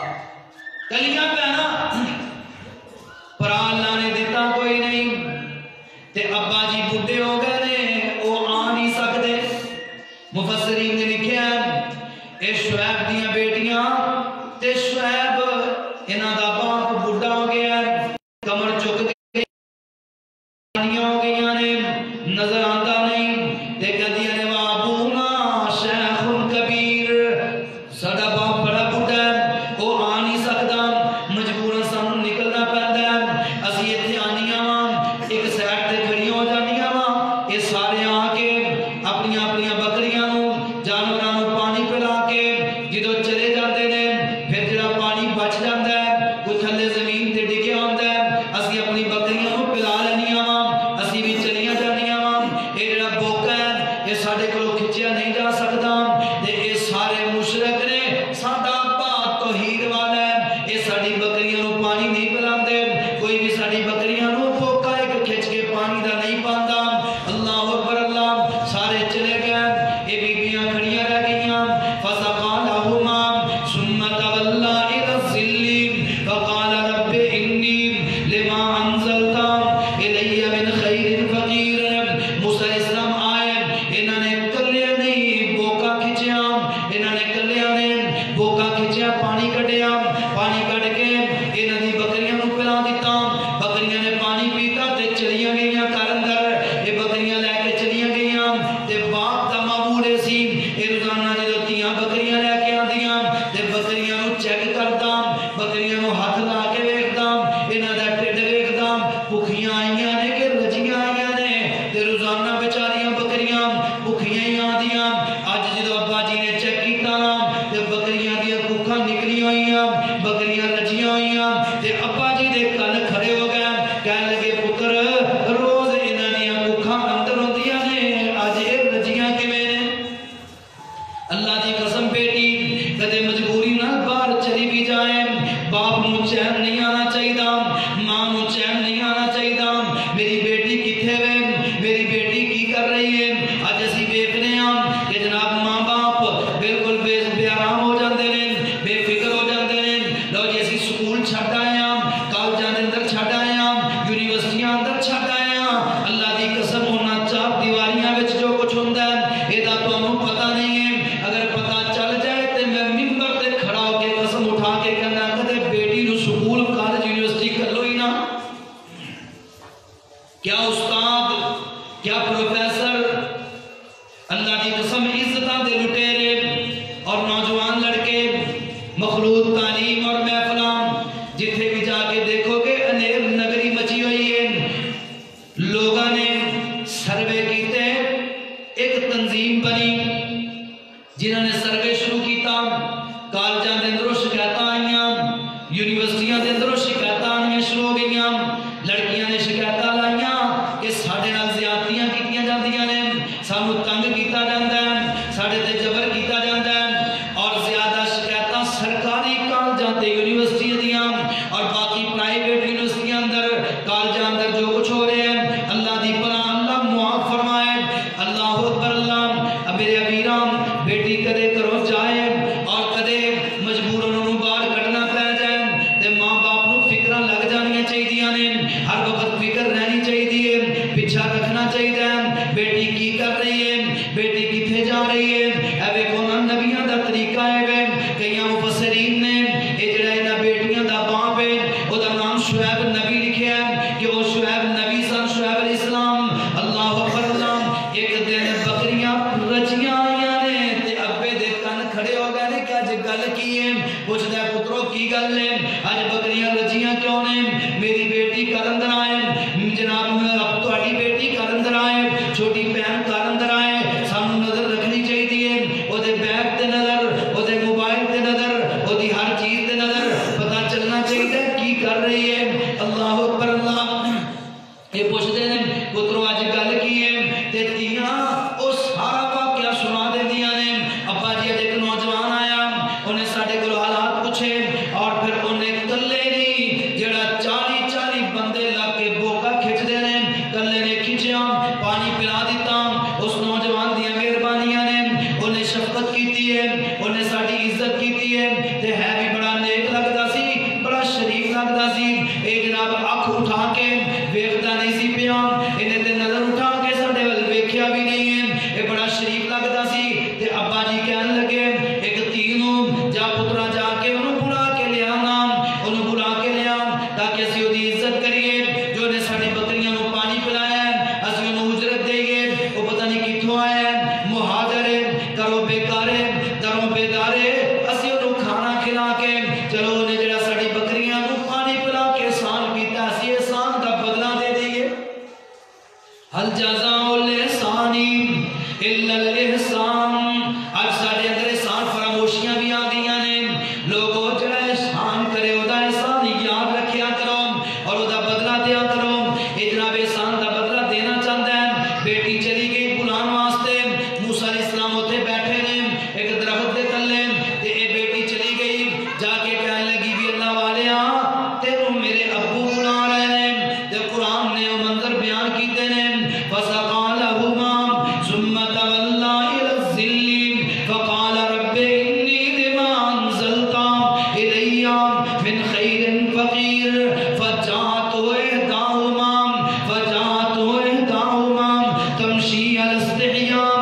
کلیاں پہنا پرا اللہ نے دیتا کوئی نہیں، تے ابا جی بڈھے ہو گئے نے وہ آ نہیں سکتے۔ مفسرین نے لکھیا اے شعیب دیاں بیٹیاں تے شعیب انہاں دا باپ بڈھا ہو گیا، کمر چک گئی، ہو گئیاں نے، نظر آندا نہیں، تے کہندیاں نے وابونا شیخ کبیر، ساڈا باپ بڑا بڈھا ہے وہ آ نہیں سکدا، مجبوراً سانوں نکلنا پیندا ہے، اسی ایتھے آنیاں واں ایک سائڈ تے کھڑیاں ہو جاندیاں واں، اے سارے آ کے اپنی بکریاں نو جانوراں نو پانی پلا کے جدو چلے جاندے نے، پھر جڑا پانی بچ جاندا ہے کوئی تھلے زمین تے ڈگیا ہوندا ہے، اسی اپنی بکریاں نو پلا لینیاں واں، اسی بھی چلیاں جانیاں واں، اے جڑا بوکا ہے اے ساڈے کولوں کھچیا نہیں جا سکدا، تے اے سارے مشرک نے، ساڈا ابا توحید والا ہے، اے ساڈی بکریاں نو پانی نہیں پلاندے، کوئی بھی ساڈی بکریاں نو بوکا ایک کھچ کے پانی دا نہیں پاندا۔ اللہ اکبر۔ اللہ سارے چلے گئے، اے بیبیاں کھڑیاں رہ گئیاں، فسقا لهما ثم تولى الى الظل فقال رب انی لما انزلت الی من خیر فقیر۔ موسیٰ علیہ السلام آئے، انہوں نے کلیاں نہیں بوکا کھچیا، انہوں نے کلیاں نے بوکا کھچیا، پانی کڈیا، پانی کڈ کے انہوں نے بکریاں نو پلا دیتا، بکریاں نے پانی پیتا تے چلیاں گئیاں گھر اندر، یہ بکریاں لے کے چلیاں گئیاں، تے باپ دا معمول سی اے روزانہ جدو تیاں بکریاں لے کے آندیاں تے بکریاں نو چیک کردا، بکریاں نو ہاتھ لا کے ویکھدا، انہاں دا ٹھڈ ویکھدا، بھکھیاں آئیاں نے کہ رجیاں آئیاں نے، تے روزانہ بیچاریاں بکریاں بھکھیاں ہی آندیاں۔ اج جدو ابا جی نے چیک کیتا تے بکریاں دیاں بھوکاں نکلیاں ہوئیاں، بکریاں رجیاں ہوئیاں، تے ابا جی دے کن کھڑے ہو گئے، کہنے لگے پتر روز انہاں دیاں بھوکاں اندر ہوندیاں نے، اج اے رجیاں کیویں نے؟ اللہ دی قسم بیٹی کدے مجبوری نال باہر چلی بھی جائے، باپ نو چین نہیں آنا چاہیدا، ماں نو چین نہیں آنا چاہیدا، میری بیٹی کتھے وے، میری بیٹی کی کر رہی ہے؟ اج اسی ویکھنے ہاں کہ جناب ماں باپ بالکل بے آرام ہو جاندے نے، بے فکر ہو جاندے نے، لو جی اسی سکول چھڈ آئے ہاں، کالجاں دے اندر چھڈ آئے ہاں، یونیورسٹیاں اندر چھڈ آئے ہاں، اللہ دی قسم ہونا چار دیواریاں وچ جو کچھ ہوندا ہے اے دا تانوں پتہ نہیں ہے، اگر پتہ چل جائے تے میں منبر تے کھڑا ہو کے قسم اٹھا کے کہنا کدے بیٹی نو سکول کالج یونیورسٹی کر لو ہی نہ۔ کیا استاد، کیا پروفیسر، اللہ دی قسم عزتاں دے لٹیرے اور نوجوان لڑکے، مخلوط تعلیم اور محفلاں جتھے بھی جا کے دیکھو گے انیر نگری مچی ہوئی ہے، لوگاں نے سروے کیتے، ایک تنظیم بنی جنہوں نے سروے شروع کیتا، کالجاں دے اندروں شکایتاں آئیاں، یونیورسٹیاں دے اندروں شکایتاں آنیاں شروع ہو گئیاں، لڑکیاں نے شکایتاں لائیاں کہ ساڈے نال زیادتیاں کیتیاں جاندیاں نے، سانوں تنگ کیتا جاندا ہے، ساڈے تے جبر کیتا جاندا ہے، اور زیادہ شکایتاں سرکاری کالجاں تے یونیورسٹیاں دی اج بکریاں رجیاں کیوں نے؟ میری بیٹی گھر اندر آئے جناب، اب تہاڈی بیٹی گھر اندر آئے، چھوٹی بہن گھر اندر آئے، سانو نظر رکھنی چاہیے او دے بیگ تے نظر، او دے موبائل تے نظر، او دی ہر چیز تے نظر، پتہ چلنا چاہیے کی کر رہی ہے۔ اللہ اکبر اللہ۔ یہ پوچھتے ہیں پترو اج گل کی ہے تے تیاں او سارا واقعہ سنا دیندیاں نے۔ ابا جی اج ایک نوجوان آیا، انہیں ساڈے کول حالات پوچھے اور پھر انہیں کلے نہیں جڑا 40 بندے لگ کے بوکا کھچدے نے، کلے نے کھچیا، پانی پلا دیتا۔ اس نوجوان دیاں مہربانیاں نے، انہیں شفقت کیتی ہے، انہیں ساڈی عزت کیتی ہے تے ہے بھی بڑا نیک لگدا سی، بڑا شریف لگدا سی۔ اے جناب اکھ اٹھا کے ویکھدا نہیں سی پیا، انہیں تے نظر اٹھا کے ساڈے ول ویکھیا بھی نہیں ہے، اے بڑا شریف لگدا سی۔ تے ابا جی کہن لگے ایک تینوں جا پترا جا کے انہوں بلا کے لیا نا، انہوں بلا کے لیا تاکہ اسی دی عزت کریے، جو نے ساڈی بکریاں نو پانی پلایا ہے اسی انہوں اجرت دئیے۔ وہ پتہ نہیں کتھوں آیا ہے، مہاجر ہے، کرو بیکار ہے، دروں بیدار ہے، اسی انہوں کھانا کھلا کے چلو انہیں جڑا ساڈی بکریاں نو پانی پلا کے احسان کیتا اسی احسان دا بدلہ دے دئیے۔ حل جزاء الاحسان الا الاحسان۔ اب ساڈے اندر احسان فراموشیاں بھی آ گئیاں نے، لوگوں جڑا احسان کرے او دا احسان یاد رکھیا کرو اور او دا بدلہ دیا کرو۔ اے جناب احسان دا بدلہ دینا چاہتا ہے۔ بیٹی چلی گئی بلان واسطے، موسیٰ علیہ السلام ہوتے بیٹھے نے ایک درخت دے تلے، تے اے بیٹی چلی گئی جا کے کہنے لگی بھی اللہ والیا تینوں میرے ابو بلا رہے ہیں، تے قرآن نے او منظر بیان کیتے نے۔ فَسَقَى لَهُمَا ثُمَّ تَوَلَّى إِلَى الظِّلِّ فَقَالَ رَبِّ إِنِّي لِمَا أَنزَلْتَ إِلَيَّ مِنْ خَيْرٍ فَقِيرٌ فَجَاءَتْهُ إِحْدَاهُمَا تَمْشِي عَلَى اسْتِحْيَاءٍ۔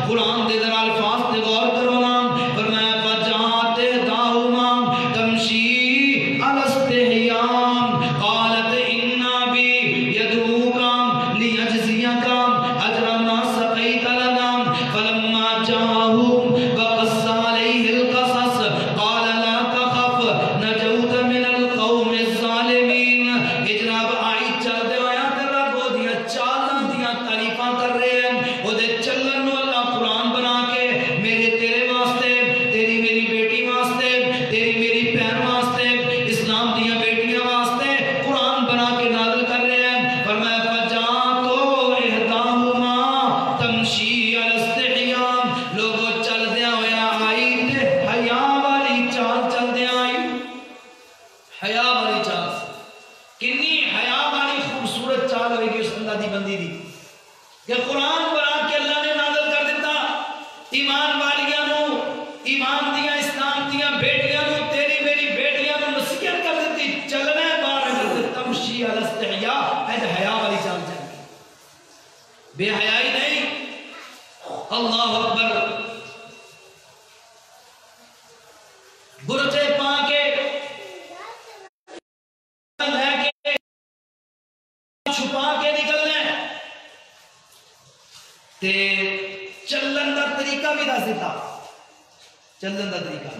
قرآن دے در الفاظ تے غور کرو نا، فرمایا فَجَاءَتْ إِحْدَاهُمَا تَمْشِي عَلَى اسْتِحْيَاءٍ قَالَتْ إِنَّ أَبِي يَدْعُوكَ لِيَجْزِيَكَ أَجْرَ مَا سَقَيْتَ لَنَا فَلَمَّا جَاءَهُ وَقَصَّ عَلَيْهِ الْقَصَصَ قَالَ لَا تَخَفْ نَجَوْتَ مِنَ الْقَوْمِ الظَّالِمِينَ۔ اے جناب آئی چل دے آیا تے رب او دیاں چالاں دیاں تعریفاں کر رہے ہیں، او دے چلن نو اللہ قرآن بنا کے میرے تیرے واسطے، تیری میری بیٹی واسطے، تیری میری بہن واسطے، اسلام دیاں بیٹیاں واسطے قرآن بنا کے نازل کر رہے ہیں۔ فرمایا فَجَاءَتْ إِحْدَاهُمَا تَمْشِي عَلَى اسْتِحْيَاءٍ، لوگوں چل دیا ہویا آئی تے حیا والی چال چل دیا آئی، حیا والی چال، کنی حیا والی خوبصورت چال ہوئے گی اس اللہ دی بندی دی کہ قرآن بنا کے اللہ نے نازل کر دیتا، ایمان والیاں نو، ایمان دیاں اسلام دیاں بیٹیاں نو، تیری میری بیٹیاں نو نصیحت کر دیتی، چلنا ہے باہر کر دیتا، تمشی علی استحیاء، اے حیا والی چال چل گئی، بے حیائی نہیں۔ اللہ اکبر۔ برچے پا کے لے کے چھپا کے نکلنا ہے تے چلن دا طریقہ بھی دس دیتا، چلن دا طریقہ۔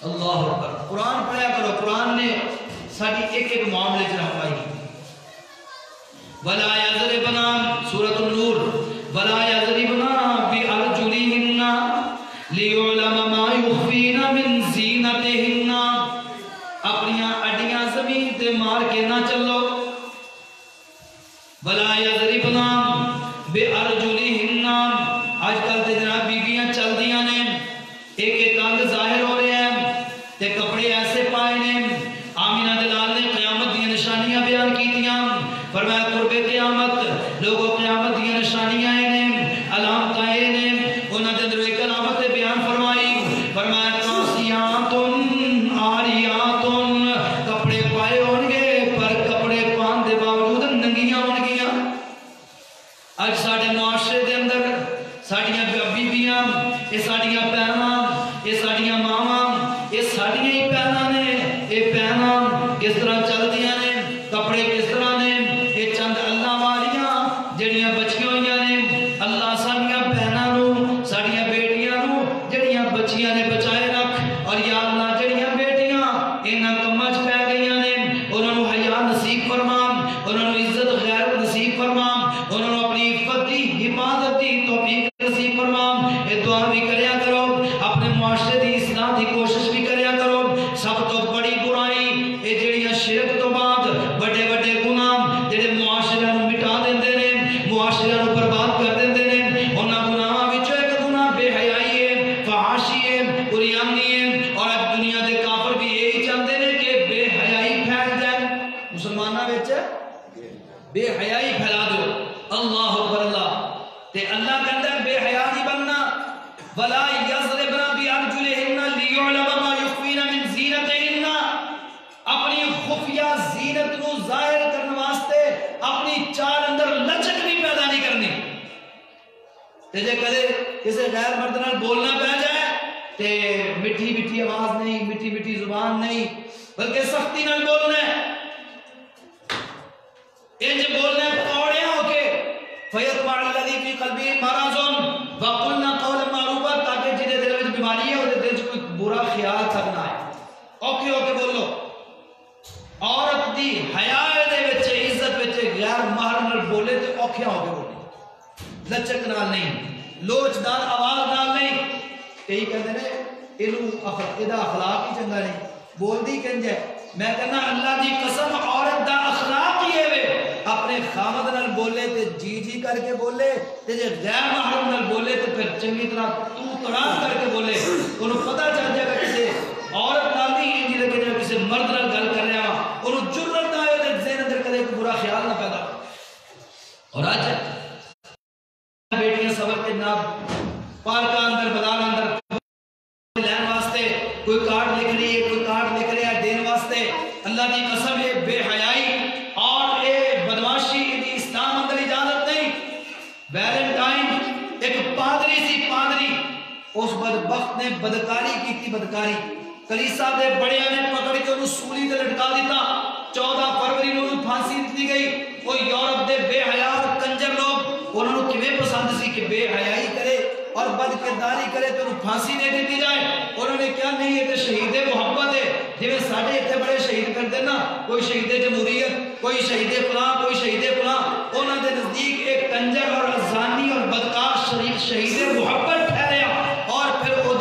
اللہ اکبر۔ قرآن پڑھیا کرو، قرآن نے ساری ایک ایک معاملے چ رہنمائی کی۔ وَلَا يَضْرِبْنَا سورۃ النور، وَلَا يَضْرِبْنَا بِأَرْجُلِهِنَّ لِيُعْلَمَ مَا يُخْفِينَ مِنْ زِينَتِهِنَّ۔ اپنیاں اڈیاں زمین تے مار کے نہ چلو۔ وَلَا يَضْرِبْنَا بِأَرْجُلِهِنَّ۔ آج کل تے جناب بیویاں چل دیاں نے، ایک ایک انگ ظاہر ہو رہے ہیں تے کپڑے ایسے پائے نے۔ آمینہ دلال نے قیامت دی نشانیاں بیان کی دیاں، فرمایا قرب قیامت، لوگوں قیامت دی نشانیاں نے، علامتیں نے، انہاں دے اندر ایک علامت بیان فرمائی، فرمایا قاسیات عاریات، کپڑے پائے ہون گے پر کپڑے پان دے باوجود ننگیاں ہون گیاں۔ اج ساڈے معاشرے دے اندر ساڈیاں بیبییاں، اے ساڈیاں بہناں، اے ساڈیاں ماواں، اے ساڈیاں ہی بہناں نے، اے بہناں کس طرح چل دیاں نے، کپڑے کس طرح نے، اے چند اللہ والیاں جڑیاں بچیاں ہوئیاں نے، اللہ ساڈیاں بہناں نو، ساڈیاں بیٹیاں نو جڑیاں بچیاں نے بچائے رکھ، اور یا شرک تو بعد بڑے بڑے گناہ جڑے معاشرے نوں مٹا دیندے نے معاشرے نوں برباد کر دیندے نے انہاں گناہاں وچوں ایک گناہ بے حیائی ہے فحاشی ہے عریانی ہے اور اب دنیا دے کافر بھی یہی چاہتے ہیں کہ بے حیائی پھیل جائے مسلماناں وچ بے حیائی پھیلا دو اللہ اکبر اللہ تے اللہ کہندا ہے بے حیا نہیں بننا ولا یضربن بارجلہن لیعلم ما یخفین من زینتہن اپنی خفیہ زینت کو ظاہر کرنے واسطے اپنی چال اندر لچک بھی پیدا نہیں کرنی تے جے کدے کسی غیر مرد نال بولنا پہ جائے تے میٹھی میٹھی آواز نہیں میٹھی میٹھی زبان نہیں بلکہ سختی نال بولنا ہے انج بولنا ہے پکوڑے ہو کے فیطمع الذی فی قلبہ مرض وقلنا قولا معروفا تاکہ جنہیں دل میں بیماری ہے وہ دل سے کوئی برا خیال تک نہ آئے اوکے ہو کے بولو عورت دی حیا دے وچ عزت وچ غیر محرم نال بولے تے اوکھے ہو کے بولے لچک نال نہیں لوچدار آواز نال نہیں یہی کہتے ہیں اینو اخلاق ہی چنگا نہیں بولدی کنج ہے میں کہنا اللہ دی قسم عورت دا اخلاق ہی ہے اپنے خامد نال بولے تے جی جی کر کے بولے تے جے غیر محرم نال بولے تے پھر چنگی طرح تو تڑاک کر کے بولے انہوں پتہ چل جائے گا کسی عورت نال نہیں انجی لگے جائے کسی مرد نال گل کر رہا ہاں انہوں جرت نہ آئے تے ذہن اندر کرے کوئی برا خیال نہ پیدا اور آج بیٹیاں صبر کے جناب پارکہ اندر بازار اندر لین واسطے کوئی کارڈ لکھ رہی ہے کوئی کارڈ لکھ رہا ہے دین واسطے اللہ کی قسم ہے بے حیائی اور اے بدماشی اسلام اندر اجازت نہیں ویلنٹائن ایک پادری سی پادری اس بدبخت نے بدکاری کی تھی بدکاری کلیسا دے بڑیاں نے پکڑ کے انہوں سولی تے لٹکا دیتا 14 فروری نوں پھانسی دی گئی وہ یورپ دے بے حیا کنجر لوگ انہوں نے کیویں پسند سی کہ بے حیائی کرے اور بد کرداری کرے تو انہوں پھانسی دے دیتی جائے انہوں نے کیا نہیں ہے کہ شہید محبت ہے جویں ساڈے اتنے بڑے شہید کرتے نا کوئی شہید جمہوریت کوئی شہید فلاں کوئی شہید فلاں انہوں نے نزدیک ایک کنجر اور زانی اور بدکار شہید محبت ٹھہریا اور پھر وہ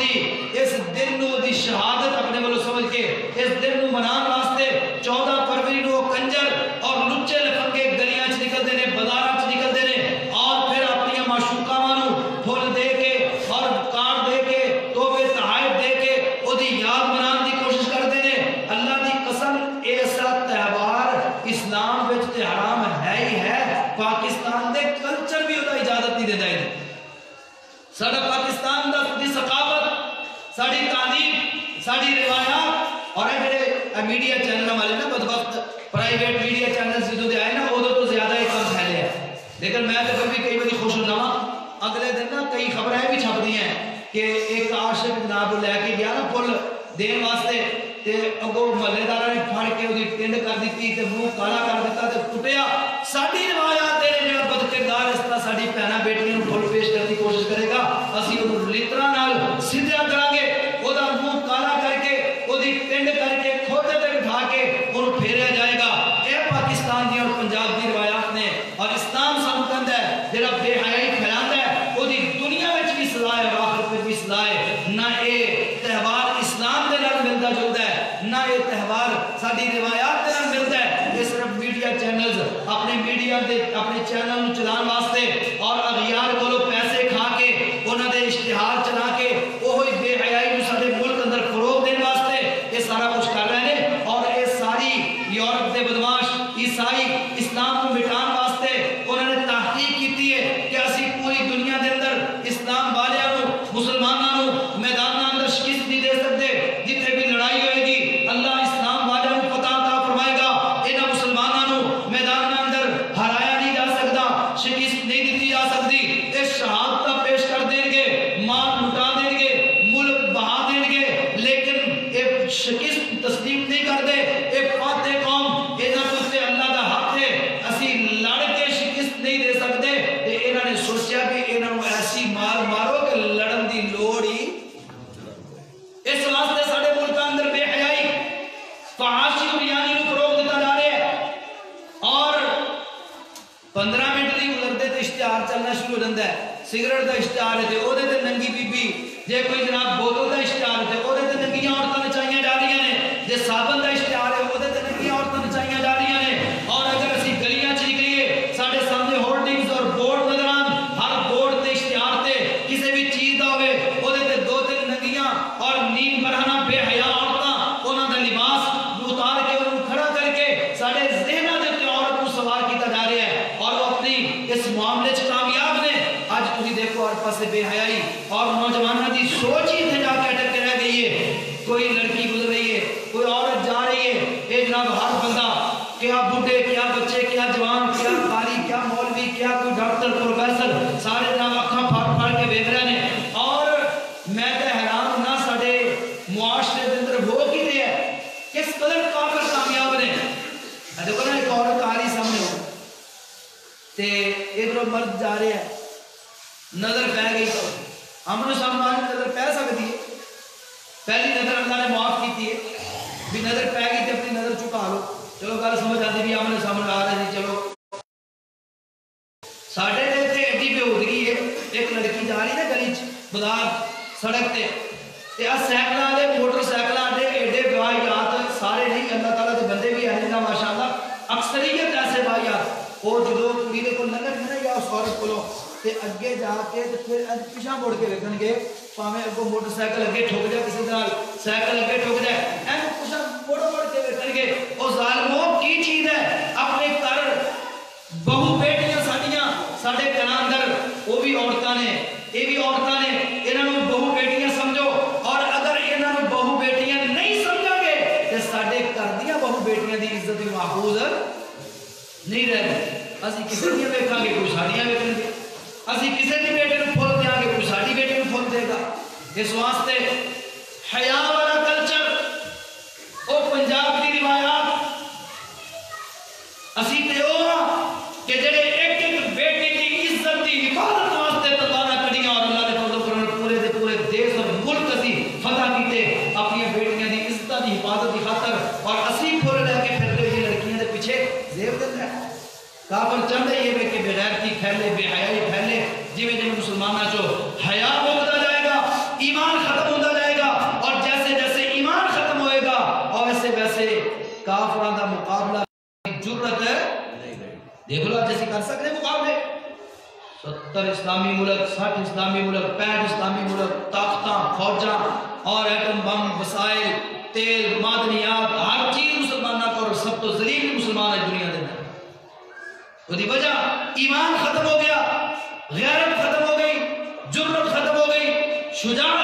اس دن نو دی شہادت اپنے والوں سمجھ کے اس دن نو منان واسطے 14 فروری نو کنجر اور لچے لفنگے گلیاں چ نکلتے ہیں بازاراں چ نکلتے ہیں اور پھر اپنی معشوقاں نو پھول دے کے اور کارڈ دے کے تحفے تحائف دے کے وہ دی یاد منان دی کوشش کرتے ہیں اللہ دی قسم ایسا تہوار اسلام وچ تے حرام ہے ہی ہے پاکستان دے کلچر بھی وہ اجازت نہیں دیتا ہے ساڈا پاکستان دی ثقافت ساڈی تعلیم ساڈی روایات اور جڑے میڈیا چینل والے نا بدبخت پرائیویٹ میڈیا چینل جدوں دے آئے نا ادوں تو زیادہ ہی کم پھیلے ہیں لیکن میں تو بھی کئی باری خوش ہونا اگلے دن نا کئی خبریں بھی چھپ دی ہیں کہ ایک عاشق جناب لے کے گیا نا پھل دین واسطے تے اگوں محلے داراں نے پھڑ کے اودی ٹنڈ کر دتی تے منہ کالا کر دیتا تے کٹیا ساڈی روایات دے جڑا بد کردار اس طرح ساڈی بہناں بیٹیاں نوں پھل پیش کرنے دی کوشش کرے گا اسی اونوں لترا نال سیدھا کراں گے اودا منہ کالا کر کے اودی ٹنڈ کر کے کھوتے تے بٹھا کے اونوں پھیریا جائے گا اے پاکستان دی اور پنجاب دی روایات نے اور اسلام سانوں کہندا ہے جڑا بے حیائی پھیلاندا ہے اودی دنیا وچ بھی سزا ہے اور آخرت وچ بھی سزا ہے نہ اے تہوار اسلام دے نال ملدا جلدا ہے نہ یہ تہوار ساری روایات کے ملتا ہے یہ صرف میڈیا چینلز اپنے میڈیا دے اپنے چینل چلان واسطے اور اغیار کو پیسے کھا کے انہوں نے اشتہار چلا کے وہی بے حیائی کو سارے ملک اندر فروغ دینے واسطے یہ سارا کچھ کر رہے ہیں اور یہ ساری یورپ دے بدماش عیسائی اسلام کو مٹان واسطے انہوں نے تحقیق کی ہے کہ اسی پوری دنیا دے اندر اسلام والوں مسلمانوں میدان اندر شکست نہیں دے سکتے جتنے بھی لڑائی ہوئے گی اللہ اسلام والوں کو پتہ عطا فرمائے گا انہاں مسلمانوں میدان اندر ہرایا نہیں جا سکتا شکست نہیں دیتی جا سکتی اس شہادت پیش کر دیں گے مال لٹا دیں گے ملک بہا دیں گے لیکن ایک شکست تسلیم نہیں کر دے ایک فاتح قوم انہاں کو سے اللہ کا حق ہے اسی لڑ کے شکست نہیں دے سکتے تے انہاں نے سوچیا کہ انہاں کو ایسی مار مارو کہ لڑن دی لوڑ ہی اس واسطے سارے ملک اندر بے حیائی فحاشی اور یعنی نو فروغ دیتا جا رہے ہیں اور 15 منٹ نہیں گزرتے تو اشتہار چلنا شروع ہو جاتا ہے سگریٹ کا اشتہار ہے وہ ننگی بی بی جے کوئی جناب بوتل کا اشتہار ہے وہ ننگیاں عورتیں نچائیاں جا رہی ہیں جے صابن کا اشتہار ہے وہ ننگیاں عورتیں کس قدر کافر کامیاب نے. دیکھو نا ایک عورت آ رہی سامنے ہو تے ادھر مرد جا رہے ہیں, نظر پہ گئی تو ہم سامنے نظر پہ سکتی ہے. پہلی نظر اللہ نے معاف کی ہے بھی نظر پہ گئی تو اپنی نظر چکا لو, چلو گل سمجھ آتی بھی آمنے سامنے آ رہے ہیں. چلو ساڑھے دل سے ایڈی پہ ہو گئی ہے, ایک لڑکی جا رہی نا گلی بازار سڑک تے سائیکلاں دے موٹر سائیکلاں دے ایڈے واحیات سارے نہیں, اللہ تعالیٰ کے بندے بھی ہیں ماشاءاللہ, اکثریت ایسے واحیات وہ جدو کڑی دے کول لنگن گے نا یا اس عورت کولوں تے اگے جا کے تے پھر پیچھے مڑ کے ویکھن گے پاویں اگوں موٹر سائیکل اگے ٹھک جائے کسی نال سائیکل اگے ٹھک جائے این پیچھے مڑ کے ویکھن گے. او ظالمو کی چیز ہے اپنے گھر بہو بیٹیاں ساڈیاں ساڈے گھراں اندر وہ بھی عورتاں نے یہ بھی عورتاں نے, انہاں نوں بہو بیٹیاں سمجھو, اور اگر انہاں نوں بہو بیٹیاں نہیں سمجھو گے تے ساڈے گھر دیاں بہو بیٹیاں دی عزت بھی محفوظ نہیں رہے گی. اسی کسی دی ویکھاں گے کوئی ساڈیاں ویکھن گے, اسی کسی دی بیٹی نوں پھل دیاں گے کوئی ساڈی بیٹی نوں پھل دے گا. اس واسطے حیا والا کلچر او پنجاب دی روایات اسی تے او کہ جڑے ایک ایک بیٹی دی عزت دی حفاظت واسطے تلواریں کڑیاں اور اللہ نے فضل و کرم پورے دے پورے دیش اور ملک اسی فتح کیتے اپنی بیٹیاں دی عزت دی حفاظت دی خاطر, اور اسی پھول لے کے پھرتے ہوئے لڑکیاں دے پیچھے زیب دیندا ہے. کافر چاہتے یہ کہ بے غیرتی پھیلے, بے حیائی پھیلے, جی میں مسلمانوں چو حیا مکتا جائے گا ایمان ختم ہوتا جائے گا, اور جیسے جیسے ایمان ختم ہوئے گا اور ویسے ویسے کافران دا مقابلہ جرت ہے. دیکھ لو جیسے کر سکتے مقابلے 70 اسلامی ملک, 60 اسلامی ملک, 65 اسلامی ملک, طاقتاں, فوجاں اور ایٹم بم, وسائل, تیل, معدنیات, ہر چیز مسلمانوں کو, اور سب تو ذلیل مسلمان ہے دنیا دے. وہ دی وجہ ایمان ختم ہو گیا, غیرت ختم ہو گئی, جرت ختم ہو گئی, شجاعت